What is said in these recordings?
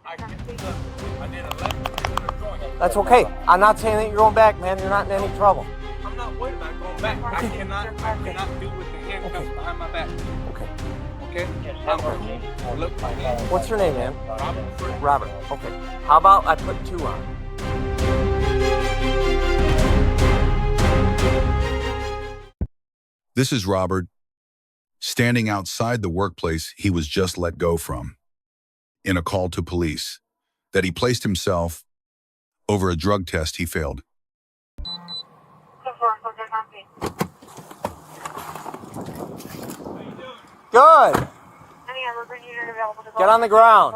I did 11 years in a joint. That's okay. I'm not saying that you're going back, man. You're not in any trouble. I'm not worried about going back. I cannot do with the handcuffs behind my back. Okay. Okay? I'm cool. Look, my hand. What's your name, man? Robert. Robert. Okay. How about I put 2 on? This is Robert, standing outside the workplace he was just let go from, in a call to police that he placed himself over a drug test he failed. Good. Get on the ground.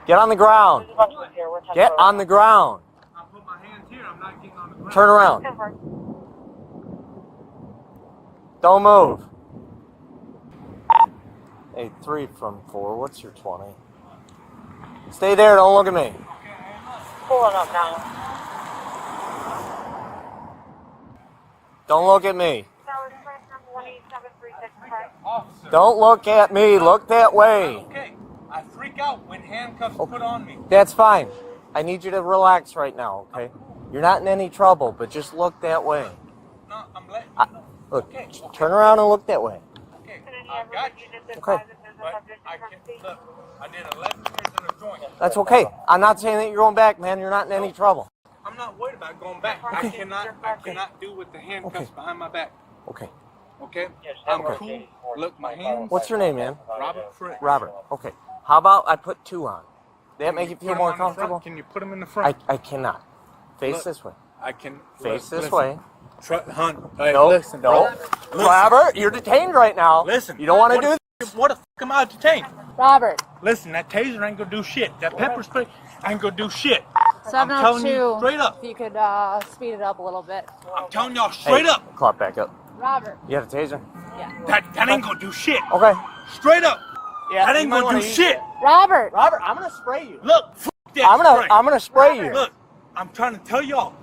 Get on the ground. Get on the ground. I'll put my hands here. I'm not getting on the ground. Turn around. Don't move. Hey, 3 from 4. What's your 20? Stay there. Don't look at me. Pulling up now. Don't look at me. Don't look at me. Look that way. Okay. I freak out when handcuffs put on me. That's fine. I need you to relax right now, okay? You're not in any trouble, but just look that way. No, I'm letting you know. Look, turn around and look that way. Okay, I got you. Okay. But I can't, look, I did 11 years in a joint. That's okay. I'm not saying that you're going back, man. You're not in any trouble. I'm not worried about going back. I cannot do with the handcuffs behind my back. Okay. Okay? I'm cool. Look, my hands. What's your name, man? Robert. Robert. Okay. How about I put 2 on? That make you feel Put 'em more on the front? comfortable? Can you put them in the front? I cannot. Face Look, this way. I can. Face this listen. way. Hun, hey, No, listen, no. bro. Robert, you're detained right now. Listen. You don't want to do this. What the f*** am I detained? Robert. Listen, that taser ain't gonna do shit. That pepper spray ain't gonna do shit. I'm telling you 702. straight up. If you could speed it up a little bit. I'm telling y'all straight up. Clock back up. Robert. You have a taser? Yeah. That ain't gonna do shit. Okay. Straight up. Yeah. That ain't gonna do shit. Robert. Robert, I'm gonna spray you. Look, f*** that spray. I'm gonna spray you. Look, I'm trying to tell y'all.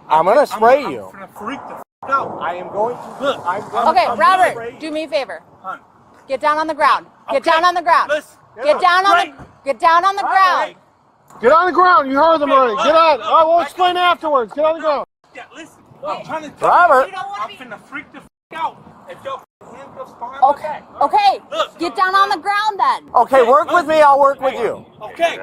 I'm gonna spray you. I'm gonna freak the f*** out. I am going to. Look. Okay, I'm Robert, gonna- do me a favor. Hun, Get down on the ground. Get okay, down on the ground. Listen. Get down on the ground. Get on the ground. You heard them already. Get on. look, I will explain afterwards. Get on the ground. Yeah, listen. I'm trying to tell Robert. you. I'm finna freak the f*** out. If y'all handcuffs behind Okay. my back. Okay. Look. Get down on the ground then. Okay, work with me. I'll work with you. Okay.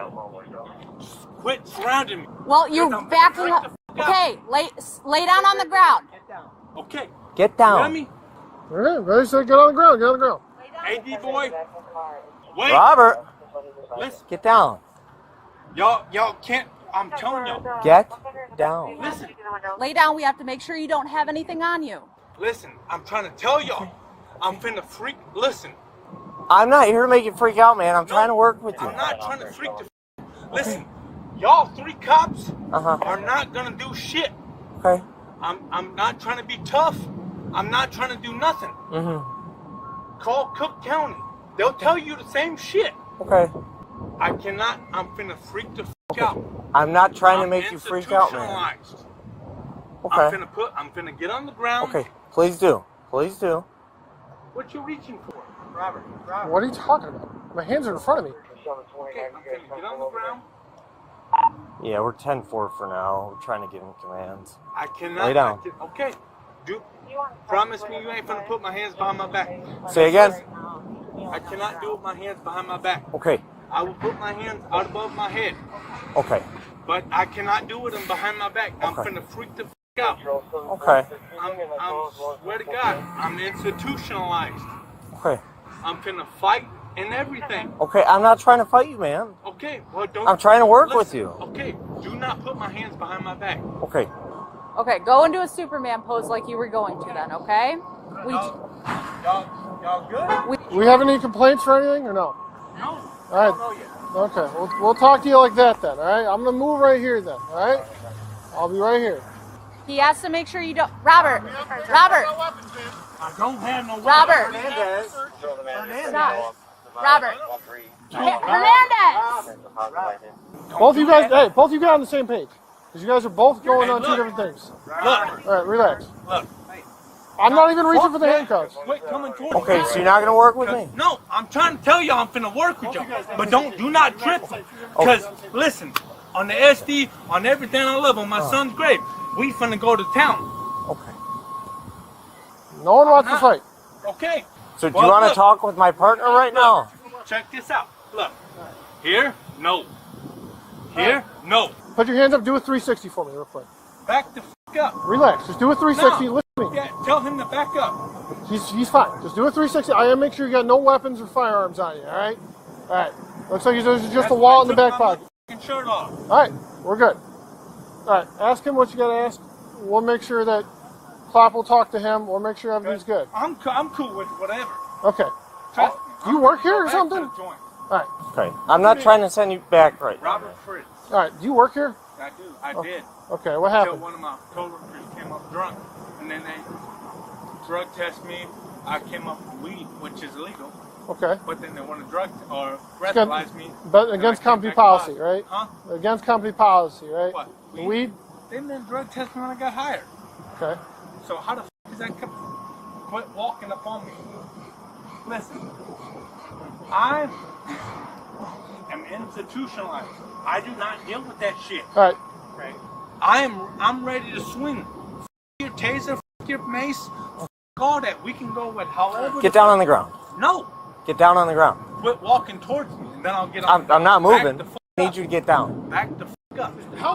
Quit surrounding me. Well, you're I'm backing freak up. the f*** out. Okay, lay down on the ground. Okay. Get You down. hear me? All right, ready, set, get on the ground. Get on the ground. AD boy. Wait. Robert, Listen. get down. Y'all can't. I'm telling y'all. Get down. Listen. Lay down. We have to make sure you don't have anything on you. Listen. I'm trying to tell y'all. I'm finna freak. Listen. I'm not here to make you freak out, man. I'm trying to work with you. I'm not trying to freak the. Listen. Y'all 3 cops Uh-huh. are not gonna do shit. Okay. I'm not trying to be tough. I'm not trying to do nothing. Mm-hmm. Call Cook County. They'll tell you the same shit. Okay. I cannot. I'm finna freak the f*** out. I'm not trying to I'm make you freak out, man. institutionalized. Okay. I'm finna get on the ground. Okay. Please do. Please do. What you reaching for? Robert. What are you talking about? My hands are in front of me. Okay, I'm finna get on the ground. Yeah, we're 10-4 for now. We're trying to give him commands. I cannot. Lay down. Okay. Promise me you ain't finna put my hands behind my back. Say again? I cannot do it with my hands behind my back. Okay. I will put my hands out above my head, Okay. but I cannot do it with them behind my back. I'm Okay. finna freak the f*** out. Okay. I'm swear to God, I'm institutionalized. Okay. I'm finna fight and everything. Okay, I'm not trying to fight you, man. Okay, well don't. I'm trying to work with listen, you. Okay, do not put my hands behind my back. Okay. Okay, go into a Superman pose like you were going to then, okay? Y'all good? We have any complaints for anything or no? No. All right. Okay. We'll talk to you like that then. All right. I'm gonna move right here then. All right. I'll be right here. He has to make sure you don't. Robert. Robert. I don't have no. Robert. Hernandez. Stop. Robert. Hernandez. Both of you guys. Hey, both of you guys on the same page. Because you guys are both going on 2 look. different things. Look. All right. Relax. Look. I'm not even reaching for the handcuffs. Quit coming towards me. Okay, so you're not gonna work with me? No, I'm trying to tell y'all I'm finna work with y'all. But do not trip. Because, listen, on the SD, on everything I love, on my son's grave, we finna go to town. Okay. No one wants to fight. Okay. So do you want to talk with my partner right now? Check this out. Look. Here, no. Here, no. Put your hands up. Do a 360 for me real quick. Back the f up. Relax. Just do a 360. No. Listen to me. Yeah, tell him to back up. He's fine. Just do a 360. I gotta make sure you got no weapons or firearms on you. All right. All right. Looks like there's just a wallet in the back pocket. Shirt off. All right. We're good. All right. Ask him what you gotta ask. We'll make sure that Clap will talk to him. We'll make sure everything's good. I'm cool with whatever. Okay. Trust me. Do you work here or Back to something? the joint. All right. Okay. I'm not trying to send you back right now. Robert Fritz. All right. Do you work here? I do. I did. Okay. What Until happened? one of my coworkers came up drunk, and then they drug test me. I came up with weed, which is illegal. Okay. But then they want to drug or breathalyze me. But against company policy, right? Huh? Against company policy, right? What? The weed? They didn't drug test me when I got hired. Okay. So how the f is that quit walking up on me? Listen, I am institutionalized. I do not deal with that shit. All right. Right? I'm ready to swing. F your taser, f your mace, f all that. We can go with however. Get down on the ground. No. Get down on the ground. Quit walking towards me, and then I'll get on. I'm not moving. Back the f I need you to get down. Back the f up.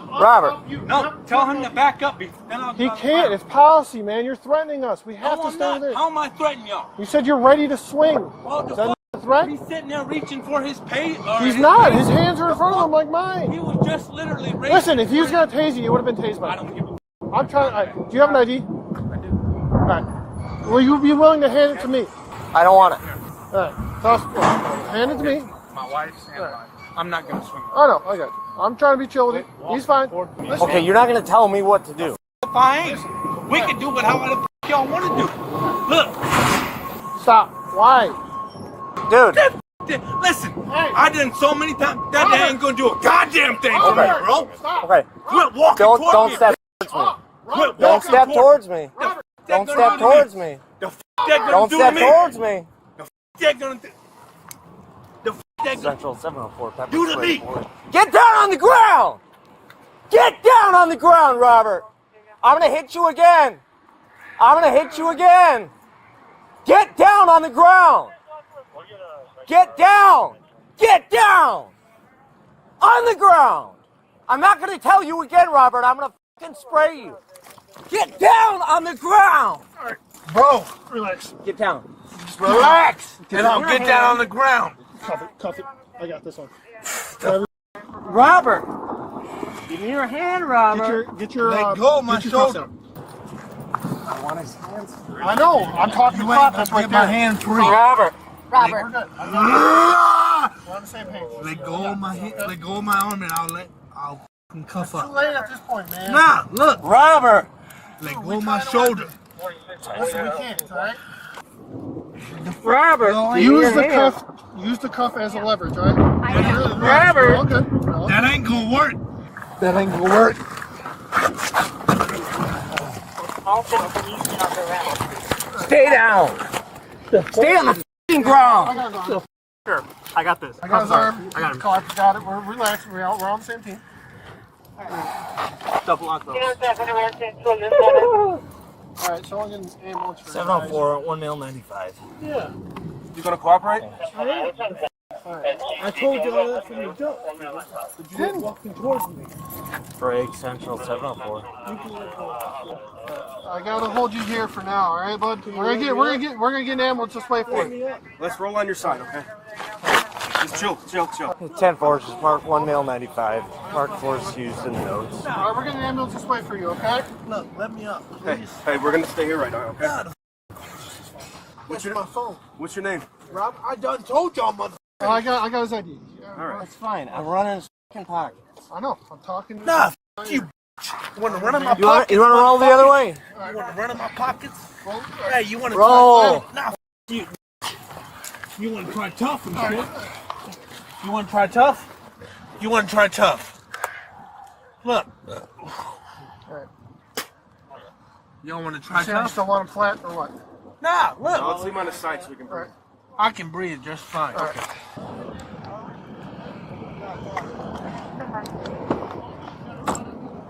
Robert. No, tell him to back up. Then I'll He get on the can't. ground. It's policy, man. You're threatening us. We have No, to I'm stay not. there. How am I threatening y'all? You said you're ready to swing. Well, Is the that fuck? not a threat? He's sitting there reaching for his pay. He's not. His hands are in front of him like He mine. was just literally raising. Listen, if he was going to tase you, you would have been tased by I now. don't give a. I'm trying. All right. Do you have an ID? I do. All right. Will you be willing to hand it to me? I don't want it. All right. Toss, hand it to me. My wife's and mine. I'm not gonna swing. Oh, no. I got you. I'm trying to be chill with you. He's fine. Listen. Okay, you're not going to tell me what to do. If I ain't, we can do what however the f y'all want to do. Look, Stop. Why? Dude. listen. I done so many times. That Robert. ain't gonna do a goddamn thing for me, bro. Stop. Okay. Quit walking Don't towards me. step towards me. Quit Don't walking step towards me. Robert, Don't step towards me. The f that gonna Don't do step to me. towards me. That gonna do. The f that gonna Central 704 Pepper do to Spray. me. Get down on the ground! Get down on the ground, Robert! I'm gonna hit you again! I'm gonna hit you again! Get down on the ground! Get down! Get down! On the ground! I'm not gonna tell you again, Robert. I'm gonna fucking spray you. Get down on the ground! Bro, relax. Get down. Relax. And I'll get down on the ground. Cuff it. Cuff it. I got this one. Robert! Give me your hand, Robert. Get your. Let go of my get your cuffs shoulder. out. I know. I'm talking to Clap. That's right there. hand free. Robert. Robert. We're good. We're on the same page. Let go of my hand. Let go of my arm, and I'll fucking cuff Too up. late at this point, man. Nah, look. Robert! Let go of my shoulder. Listen, we can't. All right. Robert! Use the cuff. Use the cuff as a leverage. All right. Robert. All good. That ain't gonna work. That ain't gonna work. Stay down! Stay on the f***ing ground! I got this. I got his arm. I got him. Clark got it. We're relaxed. We're on the same team. Double lock those. All right. So I'm getting ambulance for 704, 1 mil 95. Yeah. You gonna cooperate? All right. I told you all that from the jump. But you didn't walking towards me. Break Central 704. I gotta hold you here for now, all right, bud? We're gonna get an ambulance this way for you. Let's roll on your side, okay? Just chill. 10-4, just mark 1 mil 95. Mark force used in the notes. All right, we're getting an ambulance this way for you, okay? Look, let me up. Hey, we're gonna stay here right now, okay? What's my phone? What's your name? Rob, I done told y'all, mother. I got his ID. All right. That's fine. I'm running his fucking pocket. I know. I'm talking to Nah, f you. You want to run in my You want pockets? to roll the other way? You want to run in my pockets? Hey, you want to Roll. try? Nah, f you. You want to try tough and shit? You want to try tough? You want to try tough? Look. All right. You don't want to try You still want him flat or what? Nah, look. Now, let's leave him on his side so we can breathe. I can breathe just fine. All right.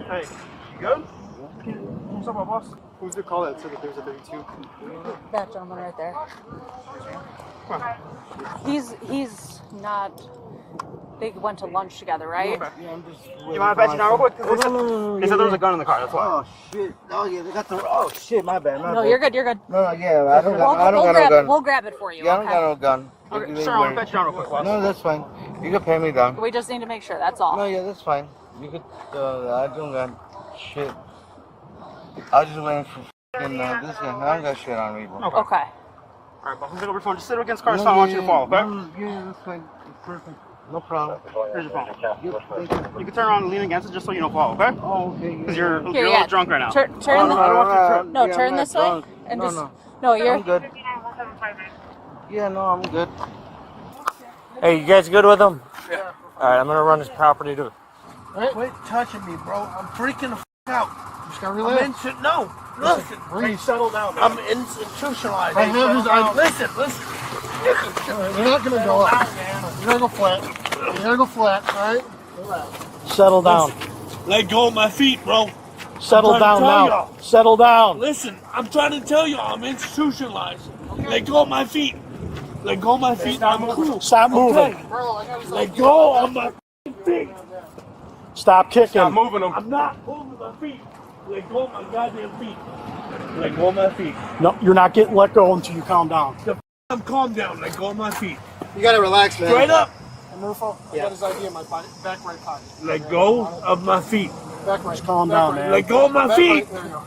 Hey, you good? What's up, my boss? Who's the call that said that there's a big two? That gentleman right there. He's not. They went to lunch together, right? You mind if I pat you down real quick? They said there was a gun in the car, that's why. Oh shit! Oh yeah, they got the. Oh shit! My bad. No, you're good. You're good. No, yeah, I don't got no gun. We'll grab it for you. Yeah, I don't Okay? got no gun. Okay, sir, I want to pat you down real quick, boss. No, that's fine. You can pay me down. We just need to make sure. That's all. No, yeah, that's fine. You could. I don't got shit. I was just waiting for this guy. I don't got shit on me, bro. Okay. All right, boss, let's take over your phone. Just sit against the car, so I don't want you to fall, okay? Yeah, that's fine. That's perfect. No problem. Here's your phone. You can turn around and lean against it just so you don't fall, okay? Oh, okay. Because you're a Here, little drunk right now. Turn I don't want No, yeah, turn I'm this not way. drunk. And No, just. no. No, you're. I'm good. Yeah, no, I'm good. Hey, you guys good with him? Yeah. All right, I'm gonna run his property too. Quit touching me, bro. I'm freaking the out. You just gotta relax. No, listen. Breathe. Settle down. I'm institutionalized. I have his eyes. Listen. You're not gonna go up. You're gonna go flat. You're gonna go flat. All right. Settle down. Let go of my feet, bro. Settle I'm trying down to tell now. y'all. Settle down. Listen, I'm trying to tell y'all I'm institutionalized. Let go of my feet. Let go of my feet. I'm cool. Stop moving. Bro, I gotta Let go of my feet. Stop kicking. Stop moving them. I'm not moving my feet. Let go of my goddamn feet. Let go of my feet. No, you're not getting let go until you calm down. I'm calm down. Let go of my feet. You gotta relax, man. Straight up. Murpho, I got his ID in my pocket. Back right pocket. Let go of my feet. Back right. Just calm Back down, right. man. Let go of my Back feet. right. There you go.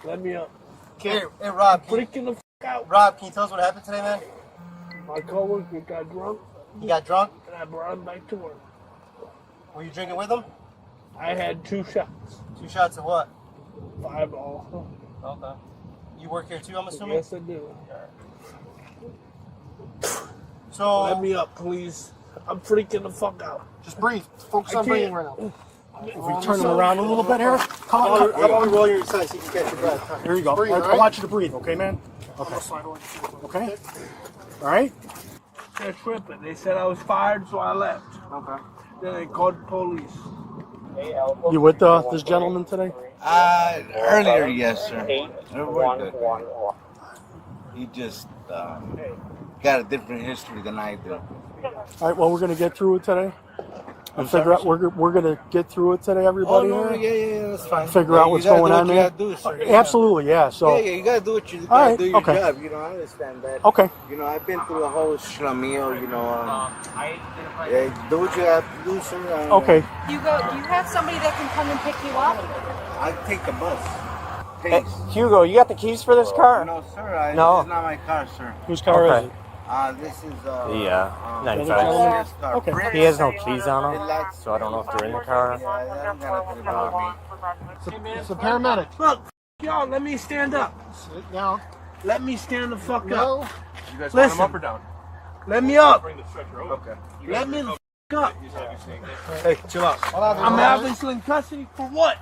Let me up. Hey, Rob. Freaking the out. Rob, can you tell us what happened today, man? My coworker got drunk You got drunk? and I brought him back to work. Were you drinking with him? I had 2 shots. 2 shots of what? 5-all. Okay. You work here too, I'm assuming? Yes, I do. So, Let me up, please. I'm freaking the fuck out. Just breathe. Focus I on breathing can't. right now. If we turn him around a little bit here, come how on. about we roll your side so you can catch your breath? Here you go. Breathe, I all right? want you to breathe, okay, man? Okay. Okay? All right? They're tripping. They said I was fired, so I left. Okay. Then they called the police. You with this gentleman today? Earlier, yes, sir. We're good. He just got a different history than I do. All right, well, we're going to get through it today. And figure out, we're going to get through it today, everybody. Oh, no, here. yeah, that's fine. Figure out what's going on there. Absolutely, yeah. So, Yeah, you gotta do what you All gotta right, do your okay. job. You know, I understand that. okay. You know, I've been through the whole shlamil. You know, yeah, do what you have to do, sir. Okay. Do you have somebody that can come and pick you up? I take the bus. Hey, Pace. Hugo, you got the keys for this car? No, sir. No. This is not my car, sir. Whose car Okay. is it? This is Yeah, 95. this car. Okay. British. He has no keys on It him, lacks- so I don't know if they're in the car. Yeah, that don't got nothing to do with me. It's a paramedic. Look, y'all, let me stand up. Sit down. Let me stand the fuck up. No. You guys Listen. want him up or down? Let me up. Bring the stretcher over. Okay. Let me the fuck up. Hey, chill out. I'm obviously in custody for what?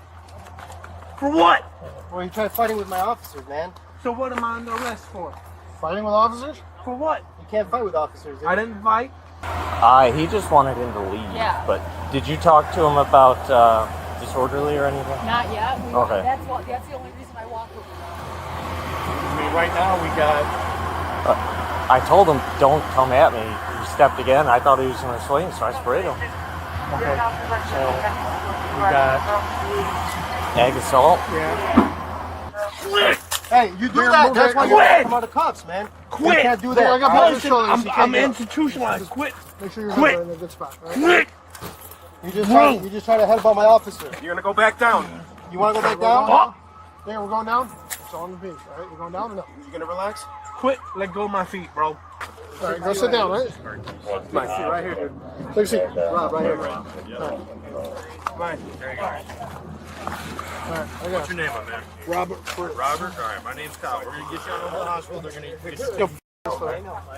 For what? Well, you tried fighting with my officers, man. So what am I under arrest for? Fighting with officers? For what? You can't fight with officers. I didn't fight. He just wanted him to leave. Yeah. But did you talk to him about disorderly or anything? Not yet. Okay. That's the only reason I walked with you. I mean, right now we got. I told him, don't come at me. He stepped again. I thought he was going to swing, so I sprayed him. Okay. So we got. Ag assault. Hey, you do Here, that. move That's it. why you Quit. come out of cuffs, man. Quit. You can't do I that. got all right? both your shoulders. You I'm can't do it. institutionalized. Quit. Make sure your Quit. hands are in a good spot. All right? Quit. You just try to headbutt my officer. You're gonna go back down. You want to go back down? Oh, There, we're going down. It's all on the page. All right, we're going down or no? You gonna relax? quit. Let go of my feet, bro. All right, go sit down, right? My seat right here, dude. Take a seat. Rob, right here. Mine. There you go. All right, I got What's your name on there? Robert. Robert? Alright, my name's Kyle. We're gonna get you out of the hospital. They're gonna pick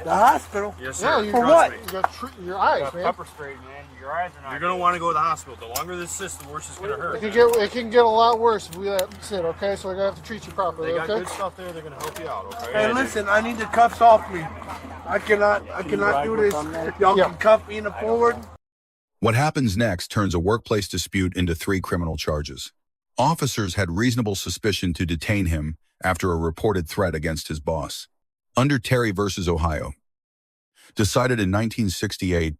The hospital. Yes, Yeah, sir. you For got, what? You got your eyes, man. Pepper spray, man. You're Your eyes are not. You're gonna want to go to the hospital. The longer this sits, the worse it's gonna hurt. It can get a lot worse if we let it sit, okay? So we're gonna have to treat you properly, They got okay? good stuff there. They're gonna help you out, okay? Hey, listen, I need the cuffs off me. I cannot do this. Y'all can cuff me in the forward. What happens next turns a workplace dispute into 3 criminal charges. Officers had reasonable suspicion to detain him after a reported threat against his boss. Under Terry versus Ohio. Decided in 1968,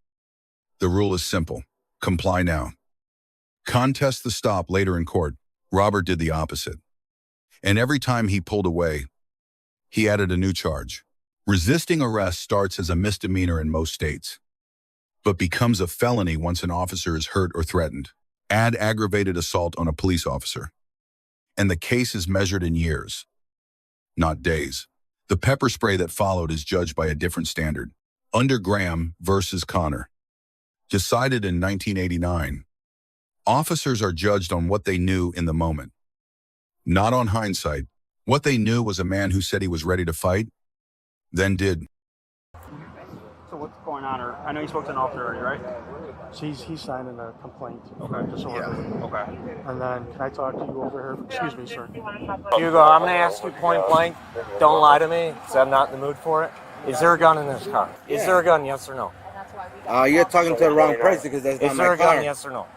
the rule is simple. Comply now. Contest the stop later in court. Robert did the opposite. And every time he pulled away, he added a new charge. Resisting arrest starts as a misdemeanor in most states, but becomes a felony once an officer is hurt or threatened. Add aggravated assault on a police officer, and the case is measured in years, not days. The pepper spray that followed is judged by a different standard. Under Graham versus Connor. Decided in 1989. Officers are judged on what they knew in the moment, not on hindsight. What they knew was a man who said he was ready to fight, then did. So what's going on? Or I know you spoke to an officer already, right? So he's signing a complaint. Okay. Disorder. Okay. And then, can I talk to you over here? Excuse me, sir. Hugo, I'm going to ask you point blank. Don't lie to me, because I'm not in the mood for it. Is there a gun in this car? Is there a gun, yes or no? You're talking to the wrong person because that's Is not there my a gun, car. yes or no?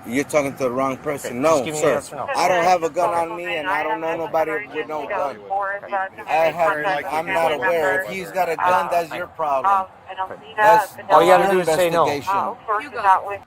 You're talking to the wrong person. Okay, No, just give me a sir. yes or no. I don't have a gun on me, and I don't know nobody with no gun. I'm not aware. If he's got a gun, that's your problem. That's All you gotta your do is say no. investigation. Hugo,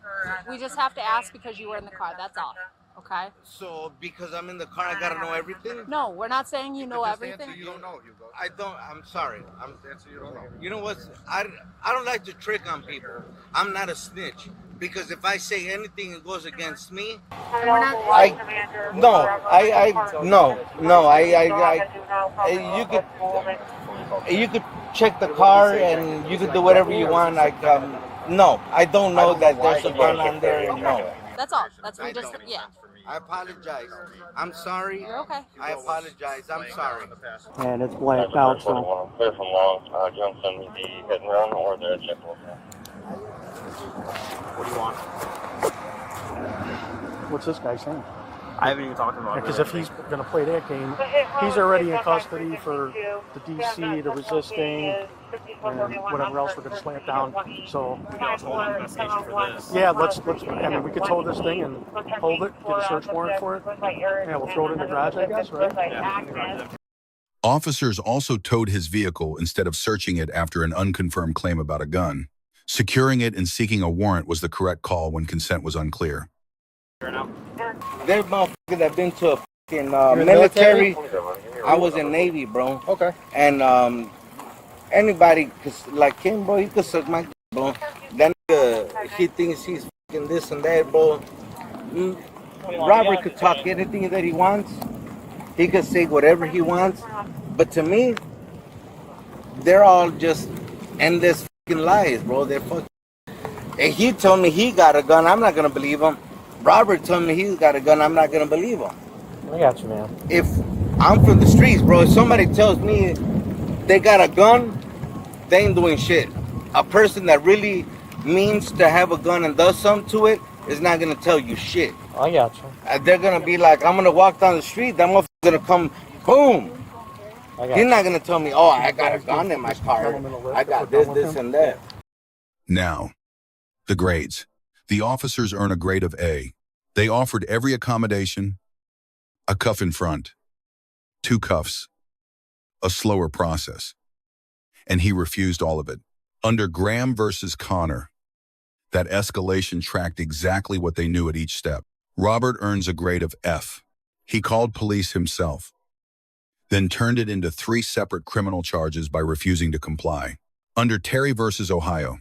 we just have to ask because you were in the car. That's all. Okay? So because I'm in the car, I gotta know everything? No, we're not saying you know everything. You don't know, Hugo. I don't. I'm sorry. You don't know. You know what? I don't like to trick on people. I'm not a snitch. Because if I say anything that goes against me, you could check the car and you could do whatever you want. Like, no, I don't know that there's a gun on there. No. That's all. That's what we just, yeah. I apologize. I'm sorry. You're okay. I apologize. I'm sorry. And it's blanked out, so. Clear from Long, Johnson, the hit and run or the check. What do you want? What's this guy saying? I haven't even talked about it. Because if he's going to play that game, he's already in custody for the DC, the resisting, and whatever else we're going to slam down. So, We can also hold an investigation for this. yeah, let's. I mean, we could hold this thing and hold it, get a search warrant for it. Yeah, we'll throw it in the garage, I guess, right? Yeah. Officers also towed his vehicle instead of searching it after an unconfirmed claim about a gun. Securing it and seeking a warrant was the correct call when consent was unclear. There's motherfuckers that have been to a fucking military. I was in Navy, bro. Okay. And anybody, like him, bro, he could suck my dick, bro. That nigga, he thinks he's fucking this and that, bro. Robert could talk anything that he wants. He could say whatever he wants. But to me, they're all just endless fucking lies, bro. They're fucking. And he told me he got a gun. I'm not gonna believe him. Robert told me he's got a gun. I'm not gonna believe him. I got you, man. If I'm from the streets, bro, if somebody tells me they got a gun, they ain't doing shit. A person that really means to have a gun and does something to it is not gonna tell you shit. I got you. They're gonna be like, I'm gonna walk down the street, that motherfucker's gonna come, boom. He's not gonna tell me, oh, I got a gun in my car. I got this, and that. Now, the grades. The officers earn a grade of A. They offered every accommodation, a cuff in front, 2 cuffs, a slower process. And he refused all of it. Under Graham versus Connor, that escalation tracked exactly what they knew at each step. Robert earns a grade of F. He called police himself, then turned it into 3 separate criminal charges by refusing to comply. Under Terry versus Ohio,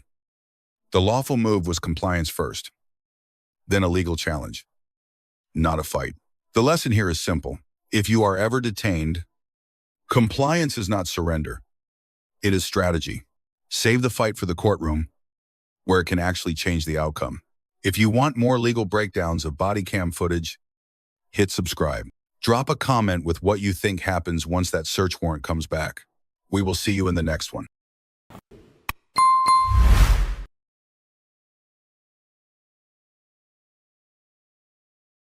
the lawful move was compliance first, then a legal challenge, not a fight. The lesson here is simple. If you are ever detained, compliance is not surrender. It is strategy. Save the fight for the courtroom, where it can actually change the outcome. If you want more legal breakdowns of body cam footage, hit subscribe. Drop a comment with what you think happens once that search warrant comes back. We will see you in the next one.